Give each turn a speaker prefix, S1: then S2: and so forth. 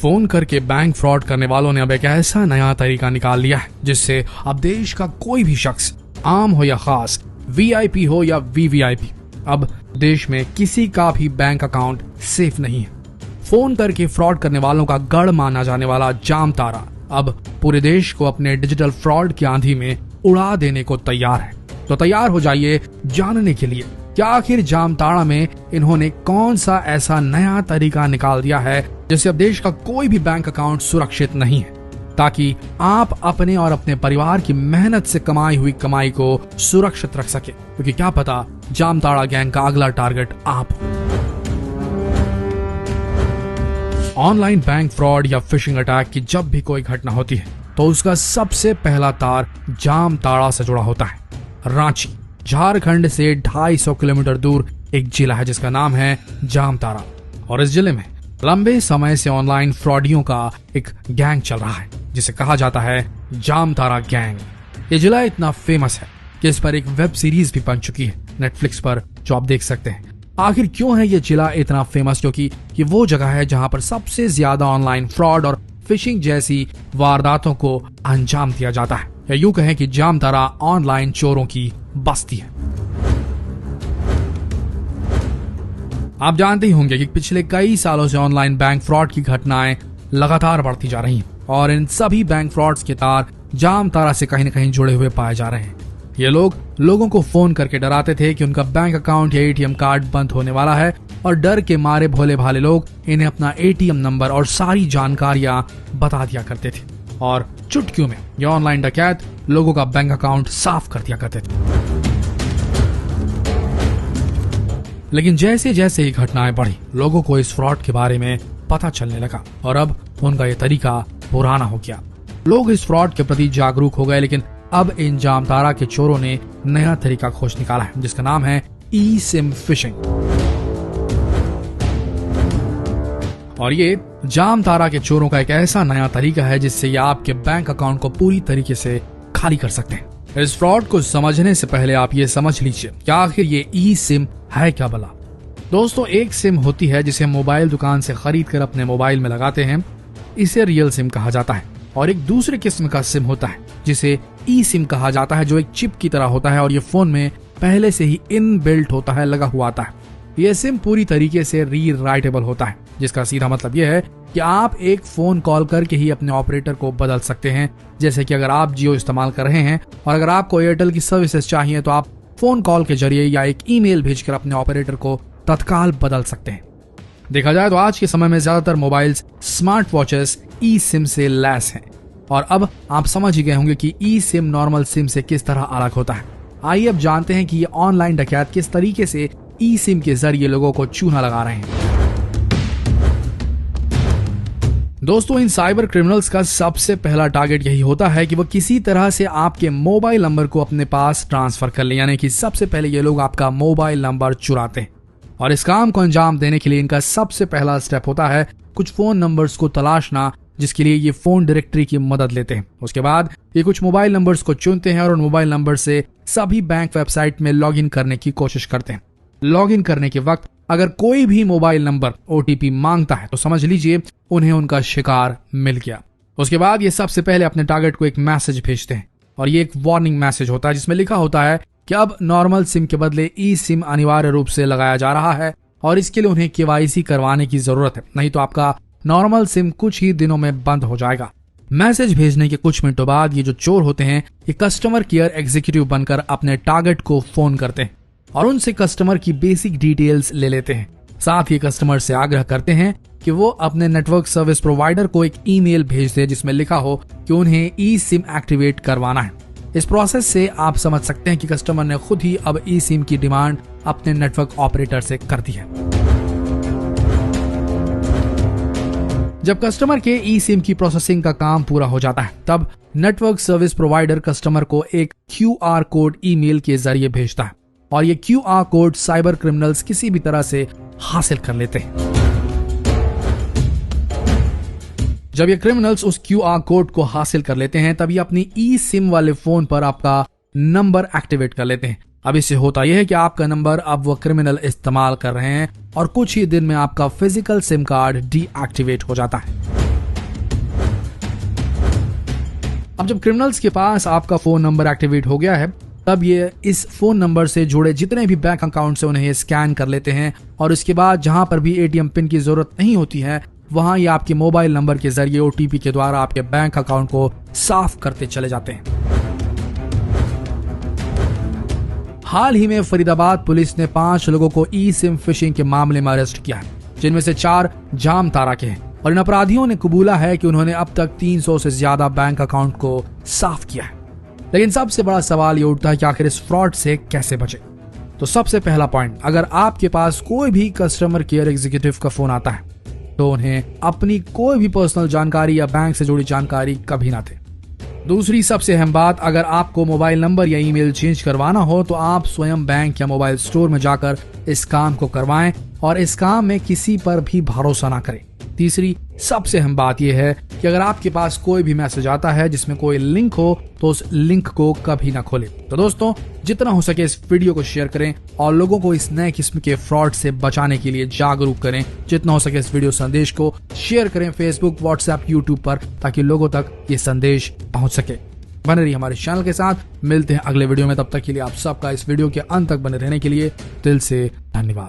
S1: Phone करके bank fraud करने वालों ने अब एक ऐसा नया तरीका निकाल लिया है जिससे अब देश का कोई भी शख्स, आम हो या खास, वीआईपी हो या वीवीआईपी, अब देश में किसी का भी बैंक अकाउंट सेफ नहीं है। फोन करके फ्रॉड करने वालों का गढ़ माना जाने वाला जामताड़ा अब पूरे देश को अपने डिजिटल फ्रॉड की आंधी में उड़ा देने को तैयार है। तो तैयार हो जाइए जानने के लिए कि आखिर जामताड़ा में इन्होंने कौन सा ऐसा नया तरीका निकाल दिया है जिससे अब देश का कोई भी बैंक अकाउंट सुरक्षित नहीं है, ताकि आप अपने और अपने परिवार की मेहनत से कमाई हुई कमाई को सुरक्षित रख सके, क्योंकि क्या पता जामताड़ा गैंग का अगला टारगेट आप हो। ऑनलाइन बैंक फ्रॉड या फिशिंग अटैक की जब भी कोई घटना होती है तो उसका सबसे पहला तार जामताड़ा से जुड़ा होता है। रांची झारखंड से 250 किलोमीटर दूर एक जिला है जिसका नाम है जामताड़ा, और इस जिले में लंबे समय से ऑनलाइन फ्रॉडियों का एक गैंग चल रहा है जिसे कहा जाता है जामताड़ा गैंग। ये जिला इतना फेमस है कि इस पर एक वेब सीरीज भी बन चुकी है नेटफ्लिक्स पर, जो आप देख सकते हैं। आखिर क्यों है ये जिला इतना फेमस? क्योंकि ये वो जगह है जहां पर सबसे ज्यादा ऑनलाइन फ्रॉड और फिशिंग जैसी वारदातों को अंजाम दिया जाता है, या यूं कहें कि जामताड़ा ऑनलाइन चोरों की बस्ती है। आप जानते ही होंगे कि पिछले कई सालों से ऑनलाइन बैंक फ्रॉड की घटनाएं लगातार बढ़ती जा रही हैं, और इन सभी बैंक फ्रॉड्स के तार जामताड़ा से कहीं न कहीं जुड़े हुए पाए जा रहे हैं। ये लोग लोगों को फोन करके डराते थे कि उनका बैंक अकाउंट या एटीएम कार्ड बंद होने वाला है, और डर के मारे भोले भाले लोग इन्हें अपना एटीएम नंबर और सारी जानकारियां बता दिया करते थे, और चुटकियों में ये ऑनलाइन डकैत लोगों का बैंक अकाउंट साफ कर दिया करते थे। लेकिन जैसे जैसे ये घटनाएं बढ़ी, लोगों को इस फ्रॉड के बारे में पता चलने लगा, और अब उनका ये तरीका पुराना हो गया। लोग इस फ्रॉड के प्रति जागरूक हो गए, लेकिन अब इन जामताड़ा के चोरों ने नया तरीका खोज निकाला है जिसका नाम है ई सिम फिशिंग। और ये जामताड़ा के चोरों का एक ऐसा नया तरीका है जिससे ये आपके बैंक अकाउंट को पूरी तरीके से खाली कर सकते हैं। इस फ्रॉड को समझने से पहले आप ये समझ लीजिए कि आखिर ये ई सिम है क्या भला। दोस्तों, एक सिम होती है जिसे हम मोबाइल दुकान से खरीद कर अपने मोबाइल में लगाते हैं, इसे रियल सिम कहा जाता है। और एक दूसरे किस्म का सिम होता है जिसे ई सिम कहा जाता है, जो एक चिप की तरह होता है और ये फोन में पहले से ही इनबिल्ट होता है, लगा हुआ आता है। ये सिम पूरी तरीके से रीराइटेबल होता है, जिसका सीधा मतलब यह है कि आप एक फोन कॉल करके ही अपने ऑपरेटर को बदल सकते हैं। जैसे कि अगर आप जियो इस्तेमाल कर रहे हैं और अगर आपको एयरटेल की सर्विसेज चाहिए तो आप फोन कॉल के जरिए या एक ईमेल भेजकर अपने ऑपरेटर को तत्काल बदल सकते हैं। देखा जाए तो आज के समय में ज्यादातर मोबाइल्स, स्मार्ट वॉचेस ई सिम से लैस हैं, और अब आप समझ ही गए होंगे कि ई सिम नॉर्मल सिम से किस तरह अलग होता है। आइए अब जानते हैं कि ये ऑनलाइन डकैत किस तरीके से ई सिम के जरिए लोगों को चूना लगा रहे हैं। दोस्तों, इन साइबर क्रिमिनल्स का सबसे पहला टारगेट यही होता है कि वो किसी तरह से आपके मोबाइल नंबर को अपने पास ट्रांसफर कर ले, यानी कि सबसे पहले ये लोग आपका मोबाइल नंबर चुराते हैं। और इस काम को अंजाम देने के लिए इनका सबसे पहला स्टेप होता है कुछ फोन नंबर्स को तलाशना, जिसके लिए ये फोन डायरेक्टरी की मदद लेते हैं। उसके बाद ये कुछ मोबाइल नंबर्स को चुनते हैं और उन मोबाइल नंबर से सभी बैंक वेबसाइट में लॉगिन करने की कोशिश करते हैं। लॉगिन करने के वक्त अगर कोई भी मोबाइल नंबर ओटीपी मांगता है तो समझ लीजिए उन्हें उनका शिकार मिल गया। उसके बाद ये सबसे पहले अपने टारगेट को एक मैसेज भेजते हैं, और ये एक वार्निंग मैसेज होता है जिसमें लिखा होता है कि अब नॉर्मल सिम के बदले ई सिम अनिवार्य रूप से लगाया जा रहा है, और इसके लिए उन्हें केवाईसी करवाने की जरूरत है, नहीं तो आपका नॉर्मल सिम कुछ ही दिनों में बंद हो जाएगा। मैसेज भेजने के कुछ मिनटों बाद ये जो चोर होते हैं ये कस्टमर केयर एग्जीक्यूटिव बनकर अपने टारगेट को फोन करते हैं और उनसे कस्टमर की बेसिक डिटेल्स ले लेते हैं। साथ ही कस्टमर से आग्रह करते हैं कि वो अपने नेटवर्क सर्विस प्रोवाइडर को एक ईमेल भेज दे जिसमें लिखा हो कि उन्हें ई सिम एक्टिवेट करवाना है। इस प्रोसेस से आप समझ सकते हैं कि कस्टमर ने खुद ही अब ई सिम की डिमांड अपने नेटवर्क ऑपरेटर से कर दी है। जब कस्टमर के ई सिम की प्रोसेसिंग का काम पूरा हो जाता है तब नेटवर्क सर्विस प्रोवाइडर कस्टमर को एक QR कोड ईमेल के जरिए भेजता है, और ये QR कोड साइबर क्रिमिनल्स किसी भी तरह से हासिल कर लेते हैं। जब ये क्रिमिनल्स उस QR कोड को हासिल कर लेते हैं तब ये अपनी ई सिम वाले फोन पर आपका नंबर एक्टिवेट कर लेते हैं। अब इससे होता यह है कि आपका नंबर अब वो क्रिमिनल इस्तेमाल कर रहे हैं और कुछ ही दिन में आपका फिजिकल सिम कार्ड डीएक्टिवेट हो जाता है। अब जब क्रिमिनल्स के पास आपका फोन नंबर एक्टिवेट हो गया है, तब ये इस फोन नंबर से जुड़े जितने भी बैंक अकाउंट से उन्हें स्कैन कर लेते हैं और उसके बाद जहां पर भी एटीएम पिन की जरूरत नहीं होती है, वहां ये आपके मोबाइल नंबर के जरिए ओटीपी के द्वारा आपके बैंक अकाउंट को साफ करते चले जाते हैं। हाल ही में फरीदाबाद पुलिस ने 5 लोगों को ई सिम फिशिंग के मामले में अरेस्ट किया है, जिनमें से 4 जामताड़ा के हैं और इन अपराधियों ने कबूला है कि उन्होंने अब तक 300 से ज्यादा बैंक अकाउंट को साफ किया है। लेकिन सबसे बड़ा सवाल ये उठता है कि आखिर इस फ्रॉड से कैसे बचे। तो सबसे पहला पॉइंट, अगर आपके पास कोई भी कस्टमर केयर एग्जीक्यूटिव का फोन आता है तो उन्हें अपनी कोई भी पर्सनल जानकारी या बैंक से जुड़ी जानकारी कभी ना दे। दूसरी सबसे अहम बात, अगर आपको मोबाइल नंबर या ईमेल चेंज करवाना हो तो आप स्वयं बैंक या मोबाइल स्टोर में जाकर इस काम को करवाएं और इस काम में किसी पर भी भरोसा ना करें। तीसरी सबसे अहम बात यह है कि अगर आपके पास कोई भी मैसेज आता है जिसमें कोई लिंक हो तो उस लिंक को कभी ना खोलें। तो दोस्तों, जितना हो सके इस वीडियो को शेयर करें और लोगों को इस नए किस्म के फ्रॉड से बचाने के लिए जागरूक करें। जितना हो सके इस वीडियो संदेश को शेयर करें फेसबुक, व्हाट्सएप, यूट्यूब पर, ताकि लोगों तक ये संदेश पहुंच सके। बने रहिए हमारे चैनल के साथ, मिलते हैं अगले वीडियो में। तब तक के लिए आप सबका इस वीडियो के अंत तक बने रहने के लिए दिल से धन्यवाद।